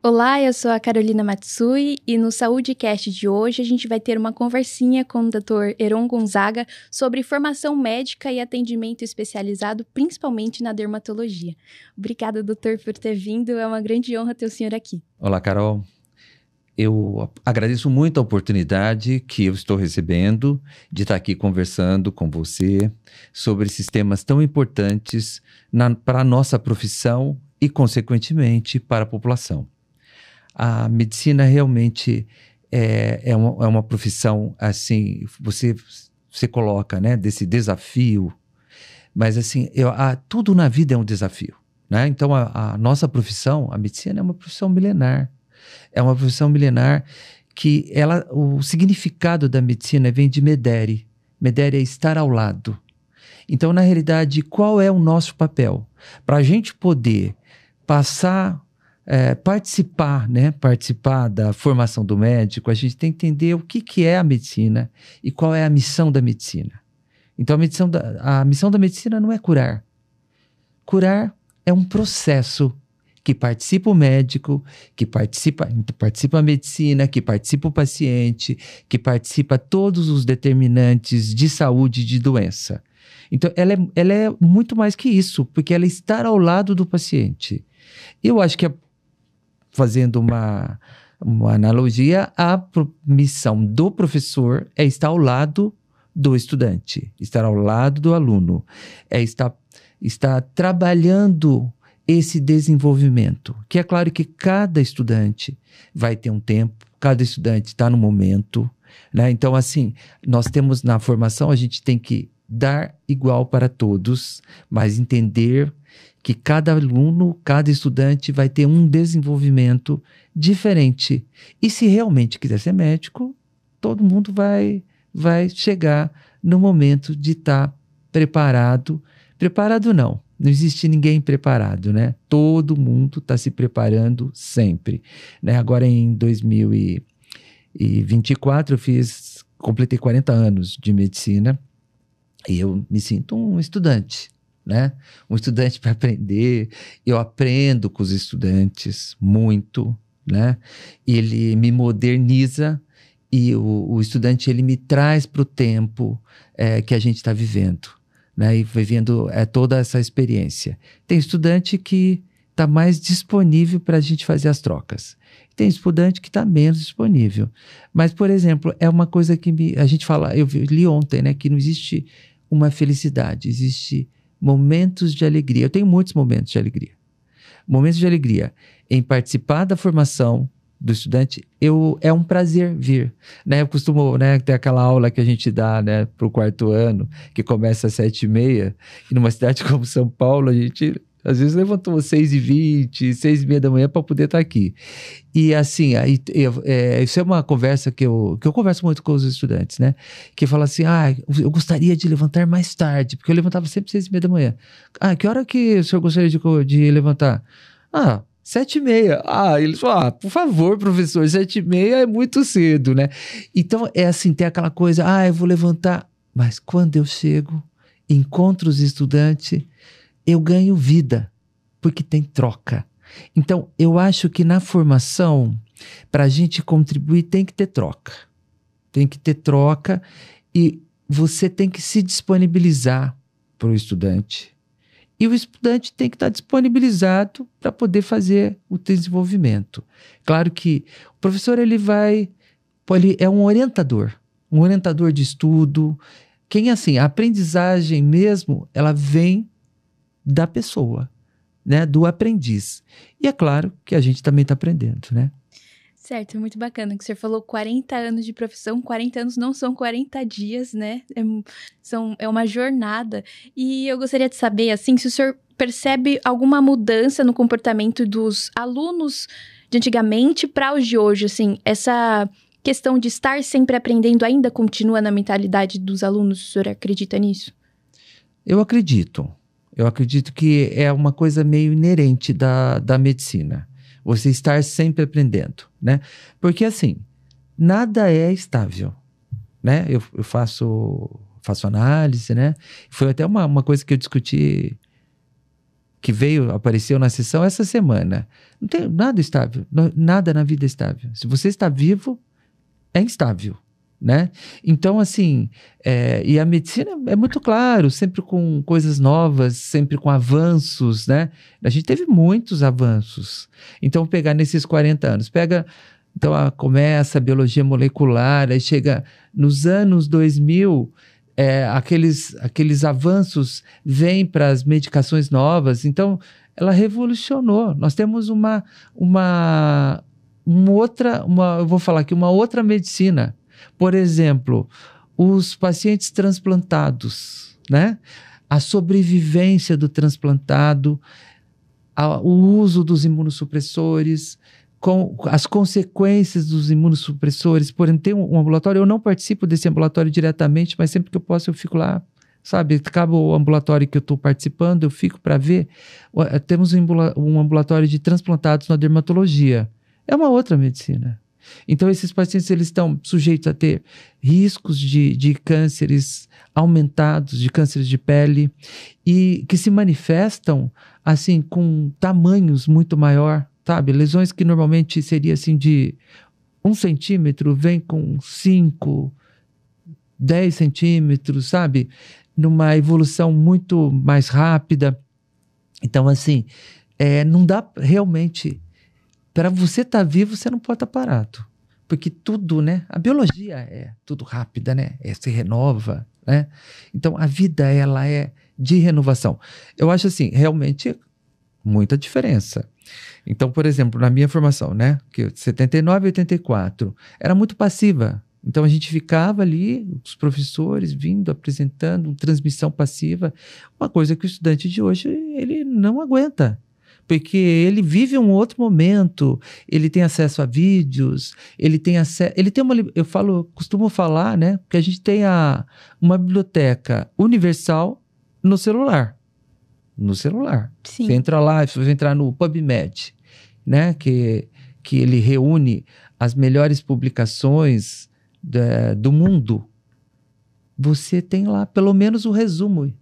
Olá, eu sou a Carolina Matsui e no SaúdeCast de hoje a gente vai ter uma conversinha com o Dr. Heron Gonzaga sobre formação médica e atendimento especializado, principalmente na dermatologia. Obrigada, doutor, por ter vindo. É uma grande honra ter o senhor aqui. Olá, Carol. Eu agradeço muito a oportunidade que eu estou recebendo de estar aqui conversando com você sobre esses temas tão importantes para a nossa profissão e, consequentemente, para a população. A medicina realmente é uma profissão, assim, você coloca, né, desse desafio, mas assim, tudo na vida é um desafio, né? Então, a nossa profissão, a medicina, é uma profissão milenar. É uma profissão milenar que o significado da medicina vem de medere. Medere é estar ao lado. Então, na realidade, qual é o nosso papel? Para a gente poder participar da formação do médico, a gente tem que entender o que é a medicina e qual é a missão da medicina. Então, a missão da medicina não é curar. Curar é um processo que participa o médico, que participa a medicina, que participa o paciente, que participa todos os determinantes de saúde e de doença. Então, ela é muito mais que isso, porque ela está ao lado do paciente. Eu acho que, fazendo uma analogia, a missão do professor é estar ao lado do estudante, estar ao lado do aluno, é estar trabalhando esse desenvolvimento, que é claro que cada estudante vai ter um tempo, cada estudante está no momento, né? Então, assim, nós temos na formação, a gente tem que dar igual para todos, mas entender que cada aluno, cada estudante vai ter um desenvolvimento diferente. E se realmente quiser ser médico, todo mundo vai chegar no momento de estar preparado. Preparado não existe ninguém preparado, né? Todo mundo está se preparando sempre, né? Agora em 2024 eu completei 40 anos de medicina e eu me sinto um estudante, né? Um estudante para aprender. Eu aprendo com os estudantes muito, né? Ele me moderniza e o estudante ele me traz para o tempo que a gente está vivendo, né, e vivendo toda essa experiência. Tem estudante que está mais disponível para a gente fazer as trocas. Tem estudante que está menos disponível. Mas, por exemplo, é uma coisa que a gente fala, eu li ontem, né, que não existe uma felicidade, existe momentos de alegria. Eu tenho muitos momentos de alegria. Momentos de alegria em participar da formação do estudante, é um prazer vir, né? Eu costumo, né, ter aquela aula que a gente dá, né, para o 4º ano, que começa às 7h30, e numa cidade como São Paulo, a gente às vezes levantou às 6h20, 6h30 da manhã para poder estar aqui. E assim, isso é uma conversa que eu converso muito com os estudantes, né? Que fala assim, eu gostaria de levantar mais tarde, porque eu levantava sempre 6h30 da manhã. Que hora que o senhor gostaria de levantar? 7h30. Eles falam, por favor, professor, 7h30 é muito cedo, né? Então, é assim, tem aquela coisa, eu vou levantar. Mas quando eu chego, encontro os estudantes, eu ganho vida, porque tem troca. Então, eu acho que na formação, para a gente contribuir, tem que ter troca. Tem que ter troca e você tem que se disponibilizar para o estudante. E o estudante tem que estar disponibilizado para poder fazer o desenvolvimento. Claro que o professor ele é um orientador de estudo. A aprendizagem mesmo, ela vem da pessoa, né, do aprendiz. E é claro que a gente também está aprendendo, né? Certo, muito bacana que o senhor falou 40 anos de profissão, 40 anos não são 40 dias, né? É uma jornada. E eu gostaria de saber, assim, se o senhor percebe alguma mudança no comportamento dos alunos de antigamente para os de hoje, assim, essa questão de estar sempre aprendendo ainda continua na mentalidade dos alunos, o senhor acredita nisso? Eu acredito que é uma coisa meio inerente da medicina. Você estar sempre aprendendo, né? Porque, assim, nada é estável, né? Eu faço análise, né? Foi até uma coisa que eu discuti, que apareceu na sessão essa semana. Não tem nada estável, nada na vida é estável. Se você está vivo, é instável, né? Então, assim, e a medicina é muito claro, sempre com coisas novas, sempre com avanços, né? A gente teve muitos avanços. Então, pegar nesses 40 anos, então começa a biologia molecular, aí chega nos anos 2000, aqueles avanços vêm para as medicações novas, então ela revolucionou. Nós temos eu vou falar aqui, uma outra medicina. Por exemplo, os pacientes transplantados, né? A sobrevivência do transplantado, o uso dos imunossupressores, com as consequências dos imunossupressores. Por exemplo, tem um ambulatório, eu não participo desse ambulatório diretamente, mas sempre que eu posso eu fico lá, sabe? Acaba o ambulatório que eu estou participando, eu fico para ver. Temos um ambulatório de transplantados na dermatologia. É uma outra medicina. Então, esses pacientes eles estão sujeitos a ter riscos de cânceres aumentados, de cânceres de pele, e que se manifestam assim com tamanhos muito maior, sabe? Lesões que normalmente seria assim de 1 centímetro, vem com 5, 10 centímetros, sabe? Numa evolução muito mais rápida. Então, assim, não dá realmente... Para você estar vivo, você não pode estar parado. Porque tudo, né? A biologia é tudo rápida, né? Se renova, né? Então, a vida, ela é de renovação. Eu acho, assim, realmente muita diferença. Então, por exemplo, na minha formação, né? Que 79 e 84, era muito passiva. Então, a gente ficava ali, os professores vindo, apresentando, transmissão passiva. Uma coisa que o estudante de hoje, ele não aguenta. Porque ele vive um outro momento, ele tem acesso a vídeos, costumo falar, né, que a gente tem uma biblioteca universal no celular. Sim. Você entra lá, você vai entrar no PubMed, né, que ele reúne as melhores publicações do mundo. Você tem lá pelo menos o resumo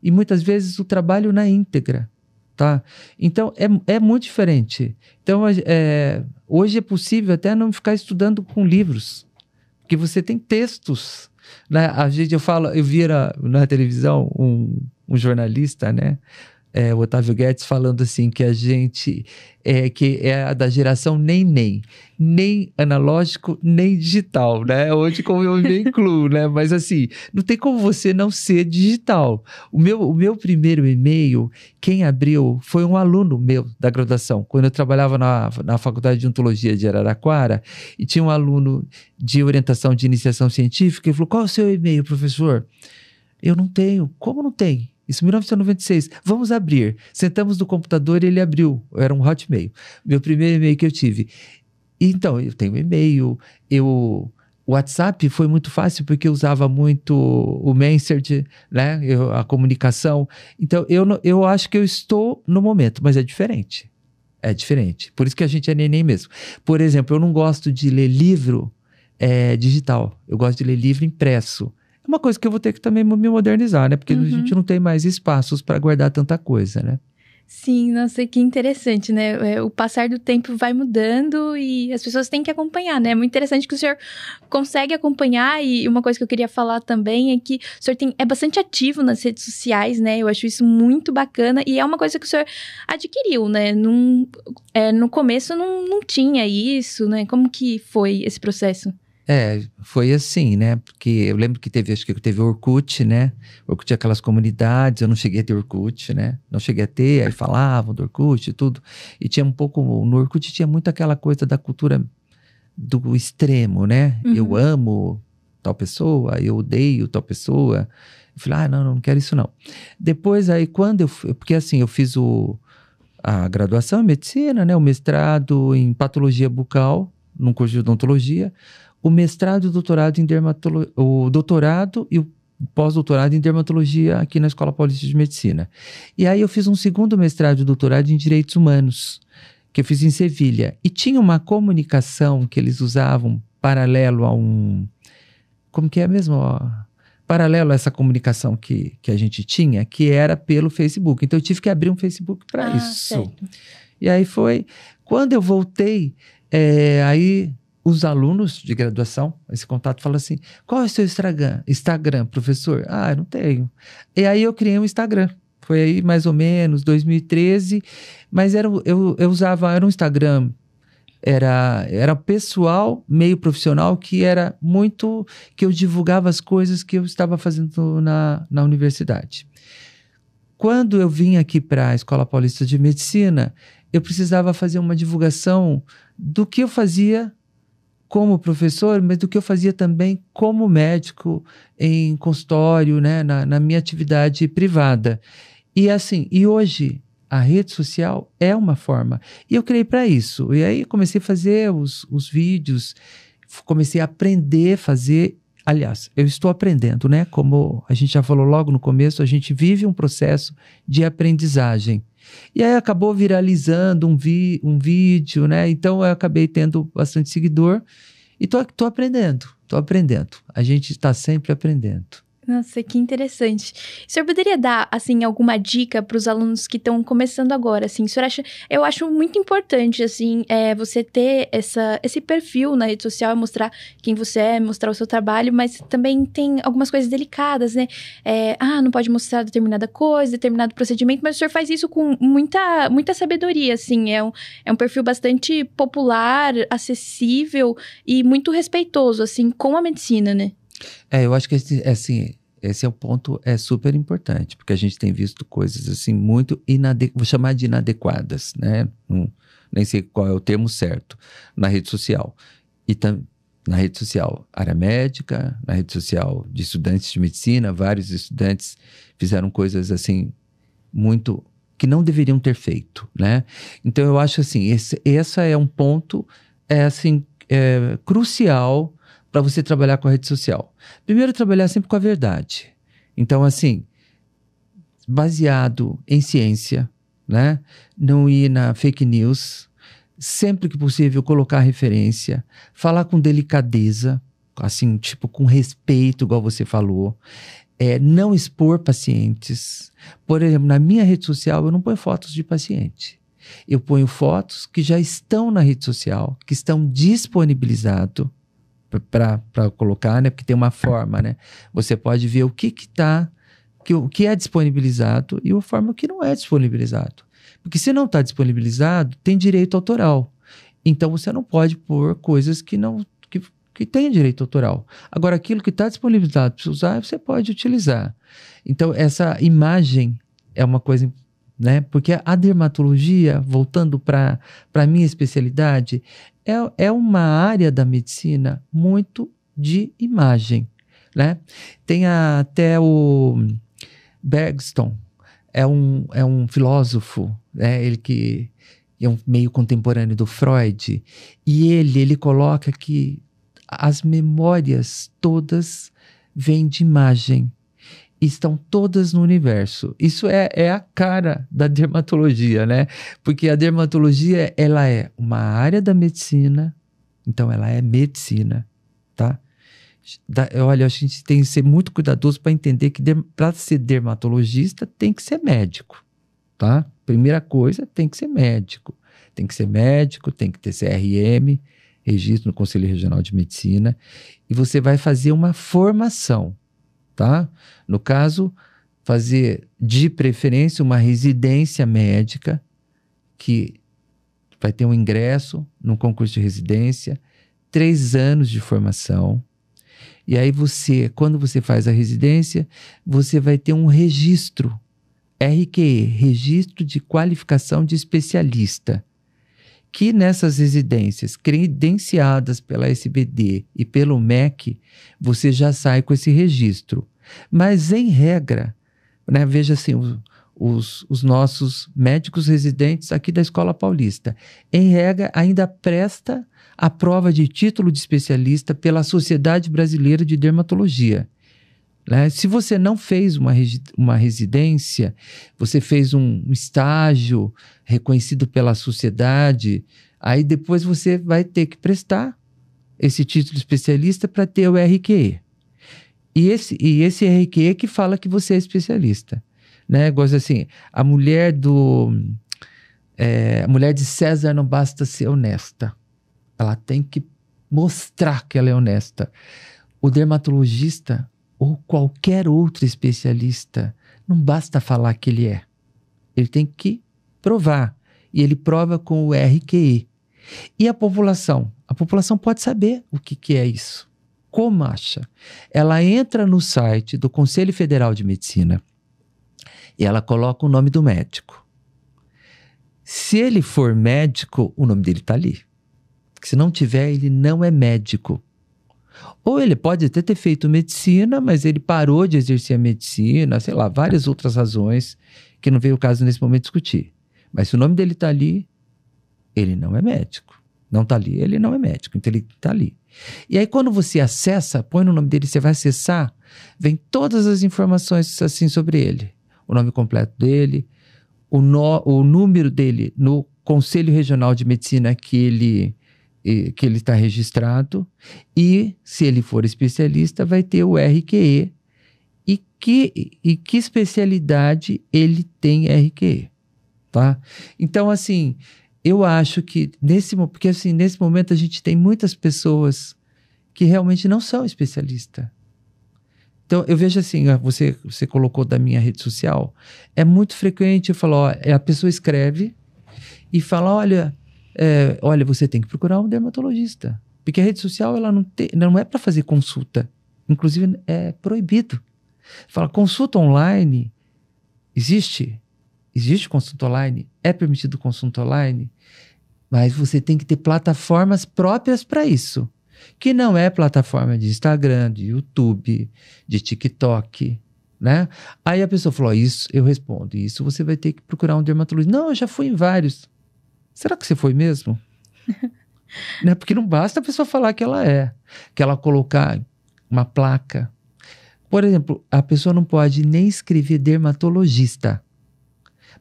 e muitas vezes o trabalho na íntegra. Tá? Então, é muito diferente. Então, hoje é possível até não ficar estudando com livros, porque você tem textos. Né? Eu via na televisão um jornalista, né? O Otávio Guedes falando assim, que a gente que é da geração nem analógico, nem digital, né? Hoje, como eu me incluo, né? Mas assim, não tem como você não ser digital. O meu primeiro e-mail, quem abriu foi um aluno meu da graduação, quando eu trabalhava na Faculdade de Odontologia de Araraquara, e tinha um aluno de orientação de iniciação científica, e falou: qual é o seu e-mail, professor? Eu não tenho. Como não tem? Isso em 1996. Vamos abrir. Sentamos no computador e ele abriu. Era um Hotmail. Meu primeiro e-mail que eu tive. Então, eu tenho e-mail. O WhatsApp foi muito fácil porque eu usava muito o Messenger, né? A comunicação. Então, eu acho que eu estou no momento, mas é diferente. É diferente. Por isso que a gente é neném mesmo. Por exemplo, eu não gosto de ler livro digital. Eu gosto de ler livro impresso. Uma coisa que eu vou ter que também me modernizar, né? Porque a gente não tem mais espaços para guardar tanta coisa, né? Sim, nossa, que interessante, né? O passar do tempo vai mudando e as pessoas têm que acompanhar, né? É muito interessante que o senhor consegue acompanhar, e uma coisa que eu queria falar também é que o senhor é bastante ativo nas redes sociais, né? Eu acho isso muito bacana e é uma coisa que o senhor adquiriu, né? No começo não tinha isso, né? Como que foi esse processo? Foi assim, né? Porque eu lembro que acho que teve Orkut, né? Orkut tinha aquelas comunidades, eu não cheguei a ter Orkut, né? Não cheguei a ter, aí falavam do Orkut e tudo. E tinha um pouco, no Orkut tinha muito aquela coisa da cultura do extremo, né? Eu amo tal pessoa, eu odeio tal pessoa. Eu falei, não quero isso não. Depois aí, porque assim, eu fiz a graduação em medicina, né? O mestrado em patologia bucal, num curso de odontologia, o mestrado e o doutorado o doutorado e o pós-doutorado em dermatologia aqui na Escola Paulista de Medicina. E aí eu fiz um segundo mestrado e doutorado em direitos humanos, que eu fiz em Sevilha. E tinha uma comunicação que eles usavam paralelo a como que é mesmo? paralelo a essa comunicação que a gente tinha, que era pelo Facebook. Então, eu tive que abrir um Facebook para isso. Certo. E aí foi... Quando eu voltei, aí os alunos de graduação, esse contato, falam assim, qual é o seu Instagram, professor? Eu não tenho. E aí eu criei um Instagram. Foi aí mais ou menos 2013, mas era um Instagram, era pessoal, meio profissional, que era muito, que eu divulgava as coisas que eu estava fazendo na universidade. Quando eu vim aqui para a Escola Paulista de Medicina, eu precisava fazer uma divulgação do que eu fazia como professor, mas do que eu fazia também como médico em consultório, né, na minha atividade privada. E assim, e hoje a rede social é uma forma. E eu criei para isso. E aí comecei a fazer os vídeos, comecei a aprender a fazer. Aliás, eu estou aprendendo, né? Como a gente já falou logo no começo, a gente vive um processo de aprendizagem. E aí acabou viralizando um vídeo, né? Então eu acabei tendo bastante seguidor e tô aprendendo. A gente está sempre aprendendo. Nossa, que interessante. O senhor poderia dar, assim, alguma dica para os alunos que estão começando agora, assim? O senhor acha... Eu acho muito importante, assim, você ter esse perfil na rede social, mostrar quem você é, mostrar o seu trabalho, mas também tem algumas coisas delicadas, né? Não pode mostrar determinada coisa, determinado procedimento, mas o senhor faz isso com muita sabedoria, assim. É um perfil bastante popular, acessível e muito respeitoso, assim, com a medicina, né? Eu acho que esse é o ponto, super importante, porque a gente tem visto coisas assim muito vou chamar de inadequadas, né? Nem sei qual é o termo certo, na rede social. E na rede social, área médica, na rede social de estudantes de medicina, vários estudantes fizeram coisas assim muito que não deveriam ter feito, né? Então eu acho assim, esse é um ponto crucial para você trabalhar com a rede social. Primeiro, trabalhar sempre com a verdade. Então, assim, baseado em ciência, né? Não ir na fake news. Sempre que possível, colocar referência. Falar com delicadeza, assim, tipo, com respeito, igual você falou. Não expor pacientes. Por exemplo, na minha rede social, eu não ponho fotos de paciente. Eu ponho fotos que já estão na rede social, que estão disponibilizadas para colocar, né? Porque tem uma forma, né? Você pode ver o que é disponibilizado e a forma que não é disponibilizado. Porque se não está disponibilizado, tem direito autoral. Então você não pode pôr coisas que têm direito autoral. Agora, aquilo que está disponibilizado para usar, você pode utilizar. Então, essa imagem é uma coisa, né? Porque a dermatologia, voltando para a minha especialidade, é uma área da medicina muito de imagem, né? Tem até o Bergson, é um filósofo, né? Ele que é um meio contemporâneo do Freud, e ele coloca que as memórias todas vêm de imagem. Estão todas no universo. Isso é a cara da dermatologia, né? Porque a dermatologia, ela é uma área da medicina, então ela é medicina, tá? Olha, a gente tem que ser muito cuidadoso para entender que para ser dermatologista tem que ser médico, tá? Primeira coisa, tem que ser médico. Tem que ser médico, tem que ter CRM, Registro no Conselho Regional de Medicina, e você vai fazer uma formação, tá? No caso, fazer de preferência uma residência médica, que vai ter um ingresso num concurso de residência, 3 anos de formação. E aí quando você faz a residência, você vai ter um registro, RQE, Registro de Qualificação de Especialista, que nessas residências credenciadas pela SBD e pelo MEC, você já sai com esse registro. Mas, em regra, né, veja assim, os nossos médicos residentes aqui da Escola Paulista, em regra, ainda presta a prova de título de especialista pela Sociedade Brasileira de Dermatologia. Né? Se você não fez uma residência, você fez um estágio reconhecido pela sociedade, aí depois você vai ter que prestar esse título de especialista para ter o RQE. E esse RQE que fala que você é especialista, né? Gosto assim, a mulher de César não basta ser honesta, ela tem que mostrar que ela é honesta. O dermatologista ou qualquer outro especialista, não basta falar que ele é. Ele tem que provar. E ele prova com o RQE. E a população? A população pode saber o que é isso. Como acha? Ela entra no site do Conselho Federal de Medicina e ela coloca o nome do médico. Se ele for médico, o nome dele está ali. Porque se não tiver, ele não é médico. Ou ele pode até ter feito medicina, mas ele parou de exercer a medicina, sei lá, várias outras razões que não veio o caso nesse momento discutir. Mas se o nome dele está ali, ele não é médico. Não está ali, ele não é médico, então ele está ali. E aí quando você acessa, põe no nome dele, você vai acessar, vem todas as informações assim sobre ele. O nome completo dele, o número dele no Conselho Regional de Medicina que ele está registrado, e se ele for especialista vai ter o RQE e que especialidade ele tem RQE, tá? Então assim, eu acho que nesse momento a gente tem muitas pessoas que realmente não são especialistas. Então eu vejo assim, você colocou da minha rede social, é muito frequente eu falo, a pessoa escreve e fala, olha, você tem que procurar um dermatologista. Porque a rede social ela não é para fazer consulta. Inclusive, é proibido. Fala, consulta online. Existe consulta online. É permitido consulta online. Mas você tem que ter plataformas próprias para isso. Que não é plataforma de Instagram, de YouTube, de TikTok, né? Aí a pessoa falou, isso, eu respondo, isso você vai ter que procurar um dermatologista. Não, eu já fui em vários. Será que você foi mesmo? Né? Porque não basta a pessoa falar que ela colocar uma placa. Por exemplo, a pessoa não pode nem escrever dermatologista,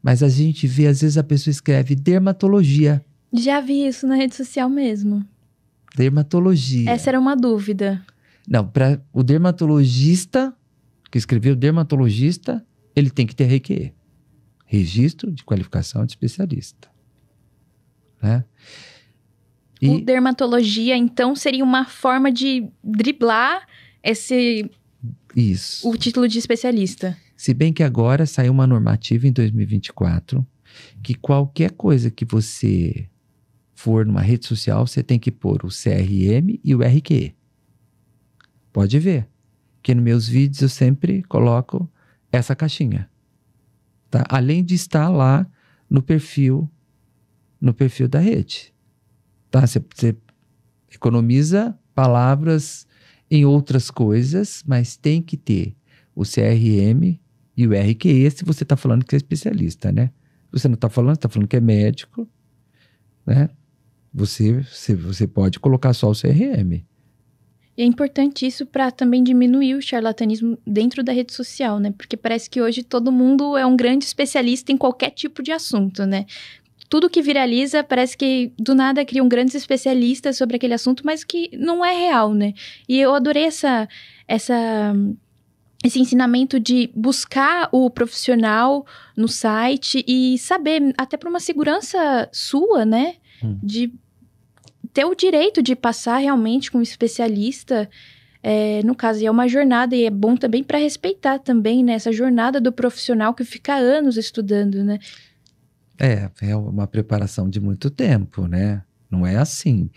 mas a gente vê, às vezes a pessoa escreve dermatologia. Já vi isso na rede social mesmo. Dermatologia. Essa era uma dúvida. Não, para o dermatologista, que escreveu dermatologista, ele tem que ter RQE. Registro de Qualificação de Especialista. Né? O dermatologia, então, seria uma forma de driblar o título de especialista. Se bem que agora saiu uma normativa em 2024 que qualquer coisa que você for numa rede social, você tem que pôr o CRM e o RQE. Pode ver que nos meus vídeos eu sempre coloco essa caixinha. Tá? Além de estar lá no perfil da rede. Tá? Você economiza palavras em outras coisas, mas tem que ter o CRM e o RQE se você está falando que é especialista, né? Se você não está falando, está falando que é médico, né? Você pode colocar só o CRM. E é importante isso para também diminuir o charlatanismo dentro da rede social, né? Porque parece que hoje todo mundo é um grande especialista em qualquer tipo de assunto, né? Tudo que viraliza parece que do nada criam grandes especialistas sobre aquele assunto, mas que não é real, né? E eu adorei esse ensinamento de buscar o profissional no site e saber, até para uma segurança sua, né? De ter o direito de passar realmente com um especialista, no caso, e é uma jornada, e é bom também para respeitar também, né? Essa jornada do profissional que fica anos estudando, né? É uma preparação de muito tempo, né? Não é assim.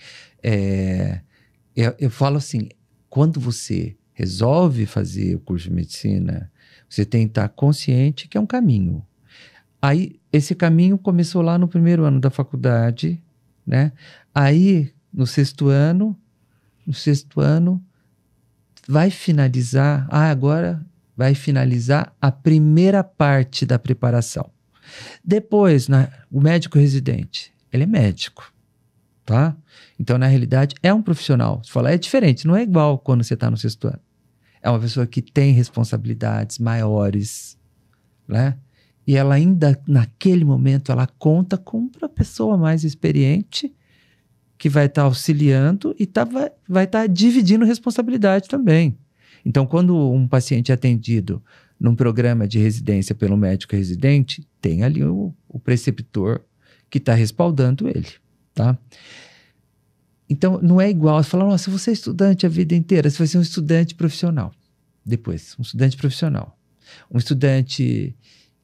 Eu falo assim, quando você resolve fazer o curso de medicina, você tem que estar consciente que é um caminho. Aí, esse caminho começou lá no primeiro ano da faculdade, né? Aí, no sexto ano, vai finalizar, agora vai finalizar a primeira parte da preparação. Depois, o médico residente, ele é médico, tá? Então, na realidade, é um profissional. Você fala, é diferente, não é igual quando você está no sexto ano. É uma pessoa que tem responsabilidades maiores, né? E ela ainda, naquele momento, ela conta com uma pessoa mais experiente que vai estar auxiliando e vai estar dividindo responsabilidade também. Então, quando um paciente é atendido num programa de residência pelo médico residente, tem ali o preceptor que está respaldando ele, tá? Então, não é igual, você fala, nossa, você é estudante a vida inteira, você vai ser um estudante profissional. Depois, um estudante profissional. Um estudante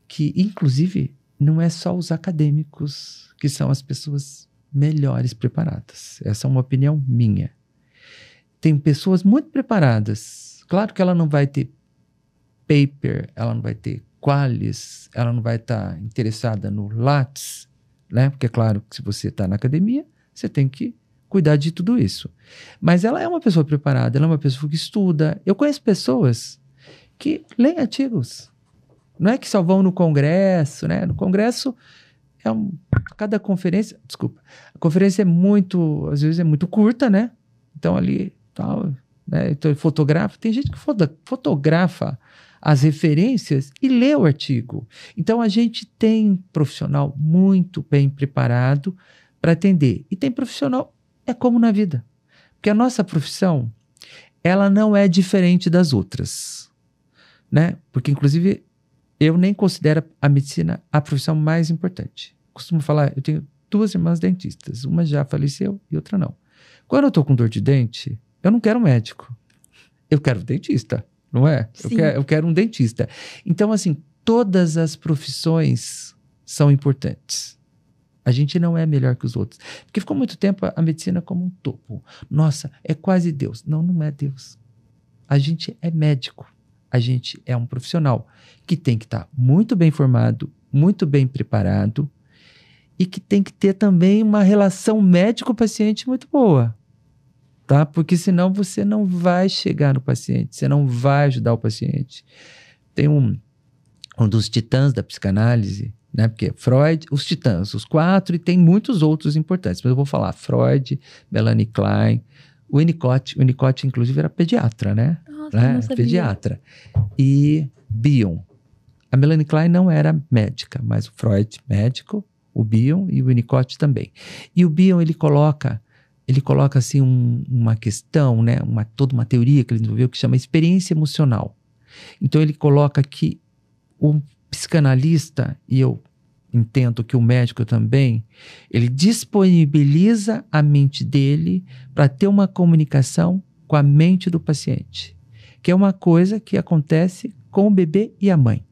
que, inclusive, não é só os acadêmicos que são as pessoas melhores preparadas. Essa é uma opinião minha. Tem pessoas muito preparadas. Claro que ela não vai ter paper, ela não vai ter qualis, ela não vai estar interessada no Lattes, né? Porque é claro que se você está na academia, você tem que cuidar de tudo isso. Mas ela é uma pessoa preparada, ela é uma pessoa que estuda. Eu conheço pessoas que leem artigos. Não é que só vão no congresso, né? No congresso, cada conferência... Desculpa. A conferência às vezes é muito curta, né? Então ali, tal, né? Então fotografa. Tem gente que fotografa as referências e lê o artigo. Então a gente tem profissional muito bem preparado para atender. E tem profissional... É como na vida. Porque a nossa profissão, ela não é diferente das outras, né? Porque, inclusive, eu nem considero a medicina a profissão mais importante. Costumo falar, eu tenho 2 irmãs dentistas. Uma já faleceu e outra não. Quando eu tô com dor de dente, eu não quero um médico. Eu quero um dentista, não é? Eu quero um dentista. Então, assim, todas as profissões são importantes. A gente não é melhor que os outros. Porque ficou muito tempo a medicina como um topo. Nossa, é quase Deus. Não, não é Deus. A gente é médico. A gente é um profissional que tem que estar muito bem formado, muito bem preparado e que tem que ter também uma relação médico-paciente muito boa. Tá? Porque senão você não vai chegar no paciente, você não vai ajudar o paciente. Tem um dos titãs da psicanálise, né? Porque Freud, os titãs, os 4, e tem muitos outros importantes, mas eu vou falar Freud, Melanie Klein, o Winnicott, inclusive era pediatra, né? Nossa, não sabia. Pediatra. E Bion. A Melanie Klein não era médica, mas o Freud, médico, o Bion e o Winnicott também. E o Bion, ele coloca assim uma questão, né? Toda uma teoria que ele desenvolveu que chama experiência emocional. Então ele coloca que o psicanalista, e eu entendo que o médico também, ele disponibiliza a mente dele para ter uma comunicação com a mente do paciente, que é uma coisa que acontece com o bebê e a mãe,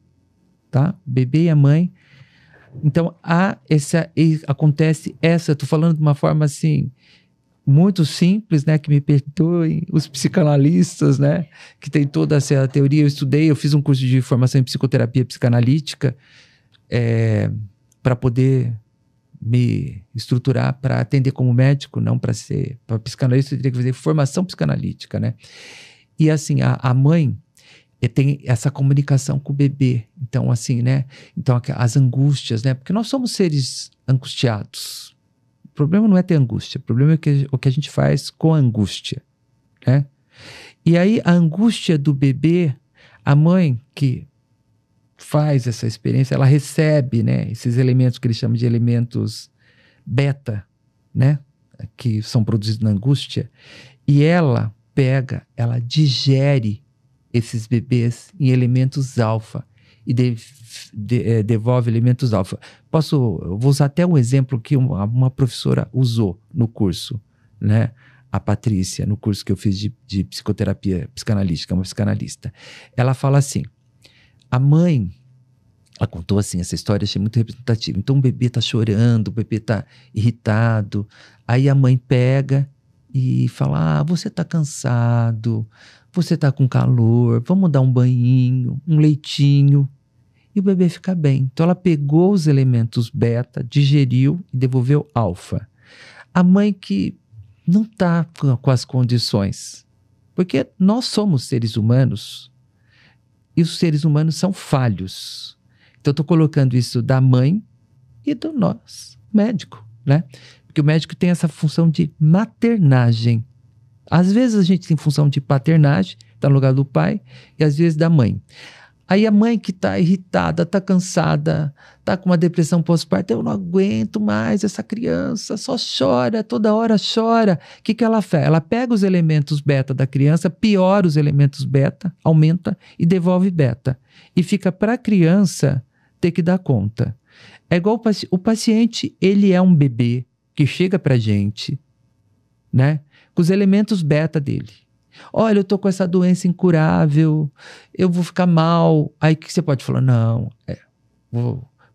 tá? O bebê e a mãe. Então, estou falando de uma forma assim, muito simples, né? Que me perdoem os psicanalistas, né? Que tem toda essa teoria. Eu fiz um curso de formação em psicoterapia psicanalítica para poder me estruturar para atender como médico, não para ser psicanalista. Eu teria que fazer formação psicanalítica, né? E assim, a mãe tem essa comunicação com o bebê. Então, assim, né? Então, as angústias, né? Porque nós somos seres angustiados. O problema não é ter angústia, o problema é o que a gente faz com a angústia, né? E aí, a angústia do bebê, a mãe que faz essa experiência, ela recebe, né, esses elementos que eles chamam de elementos beta, né, que são produzidos na angústia, e ela digere esses bebês em elementos alfa e devolve elementos alfa. Eu vou usar até um exemplo que uma professora usou no curso, né? A Patrícia, no curso que eu fiz de psicoterapia psicanalística, uma psicanalista. Ela fala assim, ela contou assim, essa história, achei muito representativa. Então o bebê tá chorando, o bebê tá irritado, aí a mãe pega e fala, você tá cansado, você tá com calor, vamos dar um banhinho, um leitinho, e o bebê fica bem. Então ela pegou os elementos beta, digeriu e devolveu alfa. A mãe que não está com as condições, porque nós somos seres humanos e os seres humanos são falhos. Então eu estou colocando isso da mãe e do nós, médico, né? Porque o médico tem essa função de maternagem. Às vezes a gente tem função de paternagem, está no lugar do pai, e às vezes da mãe. Aí a mãe que está irritada, está cansada, está com uma depressão pós-parto, eu não aguento mais essa criança, só chora, toda hora chora. O que ela faz? Ela pega os elementos beta da criança, piora os elementos beta, aumenta e devolve beta. E fica para a criança ter que dar conta. É igual o paciente, ele é um bebê que chega para a gente, né, com os elementos beta dele. Olha, eu tô com essa doença incurável, eu vou ficar mal. Aí o que você pode falar? Não,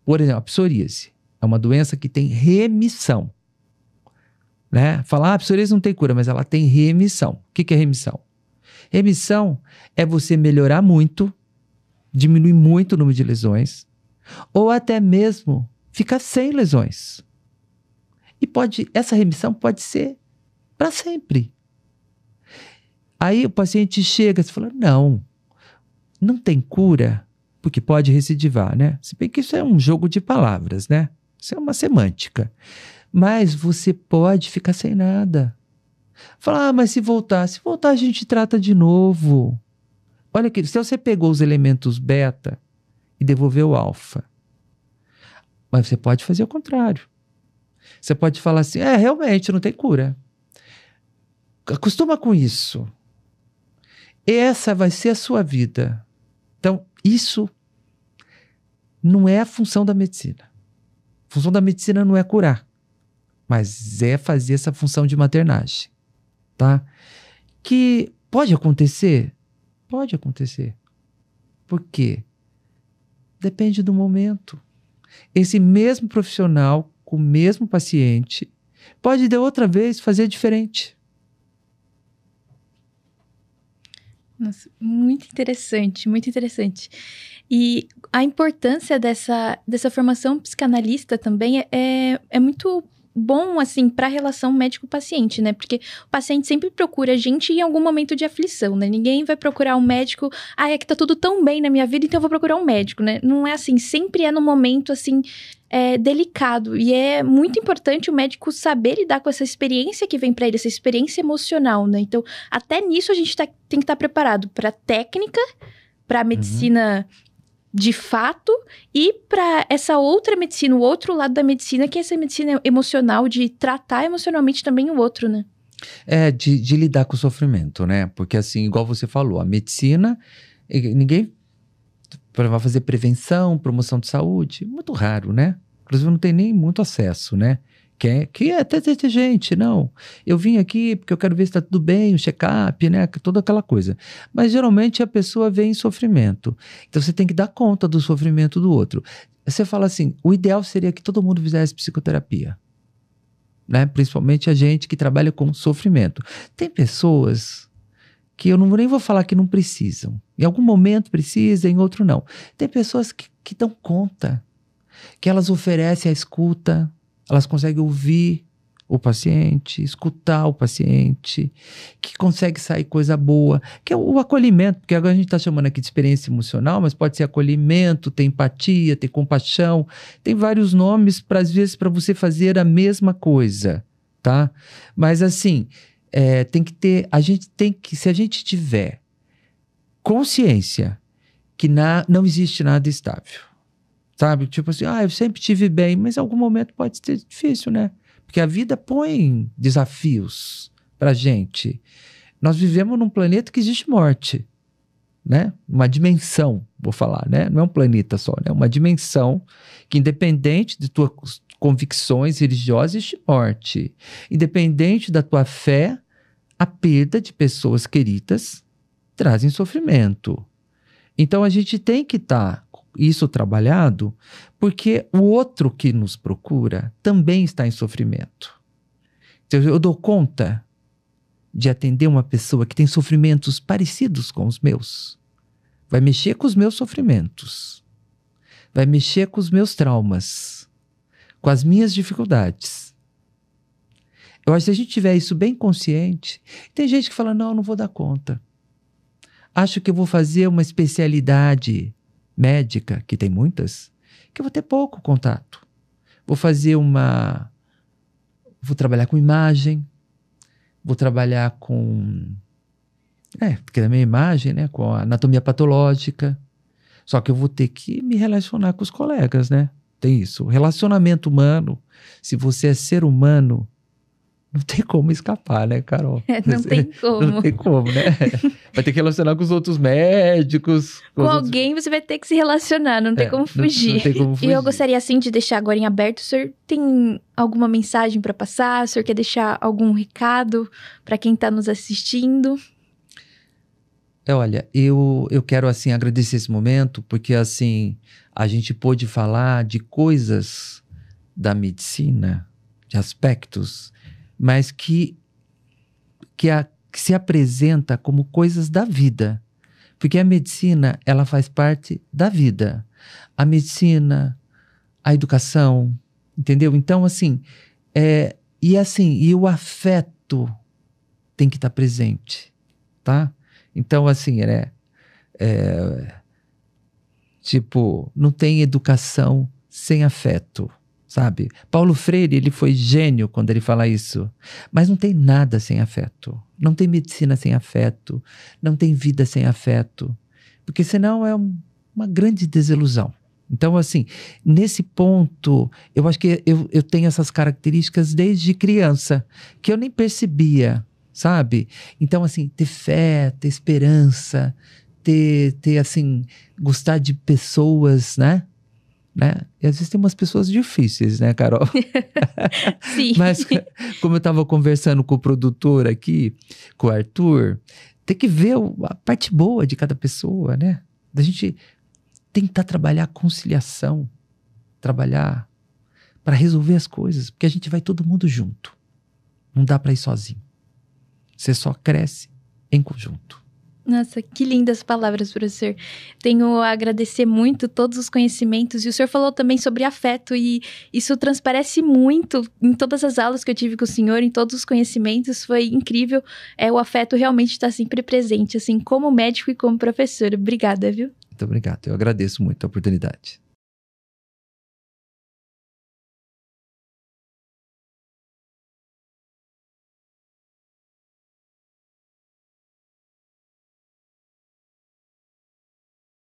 por exemplo, a psoríase é uma doença que tem remissão, né? Falar, a psoríase não tem cura, mas ela tem remissão. O que é remissão? Remissão é você melhorar muito, diminuir muito o número de lesões, ou até mesmo ficar sem lesões. E essa remissão pode ser para sempre. Aí o paciente chega e fala, não tem cura, porque pode recidivar, né? Se bem que isso é um jogo de palavras, né? Isso é uma semântica. Mas você pode ficar sem nada. Fala, mas se voltar a gente trata de novo. Olha aqui, se você pegou os elementos beta e devolveu alfa, mas você pode fazer o contrário. Você pode falar assim, realmente não tem cura. Acostuma com isso. Essa vai ser a sua vida. Então, isso não é a função da medicina. A função da medicina não é curar, mas é fazer essa função de maternagem, tá? Que pode acontecer? Pode acontecer. Por quê? Depende do momento. Esse mesmo profissional, com o mesmo paciente, pode de outra vez fazer diferente. Nossa, muito interessante, muito interessante. E a importância dessa formação psicanalista também é muito bom, assim, para a relação médico-paciente, né? Porque o paciente sempre procura a gente em algum momento de aflição, né? Ninguém vai procurar um médico, é que tá tudo tão bem na minha vida, então eu vou procurar um médico, né? Não é assim, sempre é num momento, assim, delicado. E é muito importante o médico saber lidar com essa experiência que vem para ele, essa experiência emocional, né? Então, até nisso a gente tem que estar preparado para técnica, para medicina de fato, e para essa outra medicina, o outro lado da medicina, que é essa medicina emocional, de tratar emocionalmente também o outro, né? De lidar com o sofrimento, né? Porque assim, igual você falou, a medicina, ninguém vai fazer prevenção, promoção de saúde, muito raro, né? Inclusive não tem nem muito acesso, né? Que até ter gente, não. Eu vim aqui porque eu quero ver se está tudo bem, um check-up, né? Toda aquela coisa. Mas geralmente a pessoa vem em sofrimento. Então você tem que dar conta do sofrimento do outro. Você fala assim, o ideal seria que todo mundo fizesse psicoterapia, né? Principalmente a gente que trabalha com sofrimento. Tem pessoas que eu nem vou falar que não precisam. Em algum momento precisa, em outro não. Tem pessoas que dão conta, que elas oferecem a escuta, elas conseguem ouvir o paciente, escutar o paciente, que consegue sair coisa boa, que é o acolhimento, porque agora a gente está chamando aqui de experiência emocional, mas pode ser acolhimento, tem empatia, tem compaixão, tem vários nomes, às vezes, para você fazer a mesma coisa, tá? Mas assim, tem que ter, se a gente tiver consciência que não existe nada estável, sabe? Tipo assim, eu sempre tive bem, mas em algum momento pode ser difícil, né? Porque a vida põe desafios pra gente. Nós vivemos num planeta que existe morte, né? Uma dimensão, vou falar, né? Não é um planeta só, né? Uma dimensão que, independente de tuas convicções religiosas, existe morte. Independente da tua fé, a perda de pessoas queridas trazem sofrimento. Então a gente tem que estar isso trabalhado, porque o outro que nos procura também está em sofrimento. Então, eu dou conta de atender uma pessoa que tem sofrimentos parecidos com os meus. Vai mexer com os meus sofrimentos. Vai mexer com os meus traumas. Com as minhas dificuldades. Eu acho que se a gente tiver isso bem consciente, tem gente que fala, não vou dar conta. Acho que eu vou fazer uma especialidade médica, que tem muitas, que eu vou ter pouco contato. Vou trabalhar com imagem, vou trabalhar com, porque também imagem, né, com a anatomia patológica, Só que eu vou ter que me relacionar com os colegas, né? Tem isso. O relacionamento humano, se você é ser humano, não tem como escapar, né, Carol? Não tem como. Não tem como, né? Vai ter que relacionar com os outros médicos. Com alguém você vai ter que se relacionar, não tem como fugir. Não tem como fugir. E eu gostaria, assim, de deixar agora em aberto. O senhor tem alguma mensagem para passar? O senhor quer deixar algum recado para quem está nos assistindo? Olha, eu quero, assim, agradecer esse momento, porque, assim, a gente pôde falar de coisas da medicina, de aspectos, mas que se apresenta como coisas da vida. Porque a medicina, ela faz parte da vida. A medicina, a educação, entendeu? Então, assim, e o afeto tem que estar presente, tá? Então, assim, tipo, não tem educação sem afeto, sabe? Paulo Freire, ele foi gênio quando ele fala isso. Mas não tem nada sem afeto. Não tem medicina sem afeto. Não tem vida sem afeto. Porque senão é uma grande desilusão. Então, assim, nesse ponto, eu acho que eu tenho essas características desde criança, que eu nem percebia, sabe? Então, assim, ter fé, ter esperança, ter assim, gostar de pessoas, né? E às vezes tem umas pessoas difíceis, né, Carol? Sim. Mas, como eu estava conversando com o produtor aqui, com o Arthur, tem que ver a parte boa de cada pessoa, né? Da gente tentar trabalhar a conciliação, trabalhar para resolver as coisas, porque a gente vai todo mundo junto. Não dá para ir sozinho. Você só cresce em conjunto. Nossa, que lindas palavras, professor. Tenho a agradecer muito todos os conhecimentos. E o senhor falou também sobre afeto, e isso transparece muito em todas as aulas que eu tive com o senhor, em todos os conhecimentos. Foi incrível. O afeto realmente está sempre presente, assim, como médico e como professor. Obrigada, viu? Muito obrigado. Eu agradeço muito a oportunidade.